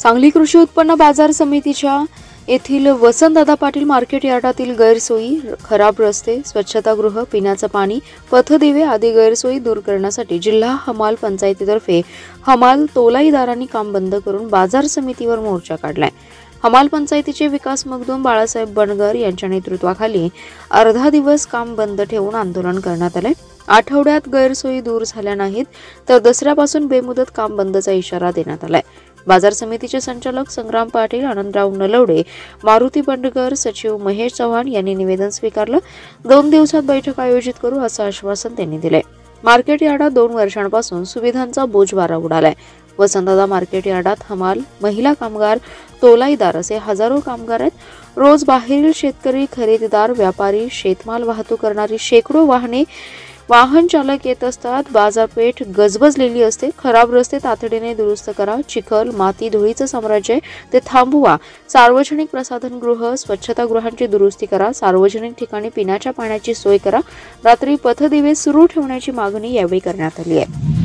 सांगली कृषी उत्पन्न बाजार समितीच्या येथील वसंतदादा पाटील मार्केट यार्डातील गैरसोयी, खराब रस्ते, स्वच्छतागृह, पिण्याचं पाणी, पथदिवे आदी गैरसोयी दूर करण्यासाठी जिल्हा हमाल पंचायतीतर्फे हमाल तोलाईदारांनी काम बंद करून बाजार समितीवर मोर्चा काढलाय। हमाल पंचायतीचे विकास मगदूम बाळासाहेब बनगर यांच्या नेतृत्वाखाली अर्धा दिवस काम बंद ठेवून आंदोलन करण्यात आले। आठवड्यात गैरसोयी दूर झाल्या नाहीत तर दसऱ्यापासून बेमुदत काम बंदचा इशारा देण्यात आलाय। बाजार समितीचे संचालक संग्राम पाटील, आनंदराव नलवडे, मारुती बंडगर, सचिव महेश चव्हाण यांनी निवेदन स्वीकारलं। 2 दिवसात बैठक आयोजित करू असं आश्वासन त्यांनी दिले। मार्केट यार्डात 2 वर्षांपासून सुविधांचा बोजवारा उडालाय। वसंतदादा मार्केट यार्डात हमाल, महिला कामगार, तोलाईदार असे हजारो कामगार आहेत। रोज बाहेरील शेतकरी, खरेदीदार, व्यापारी, शेतमाल वाहतूक करणारी शेकडो वाहन चालक येत असतात। बाजारपेठ गजबजलेली असते। खराब रस्ते तातडीने दुरुस्त करा। चिखल, माती, धुळीचं साम्राज्य ते थांबवा। सार्वजनिक प्रसाधनगृह, स्वच्छतागृहांची दुरुस्ती करा। सार्वजनिक ठिकाणी पिण्याच्या पाण्याची सोय करा। रात्री पथदिवे सुरू ठेवण्याची मागणी यावेळी करण्यात आली आहे।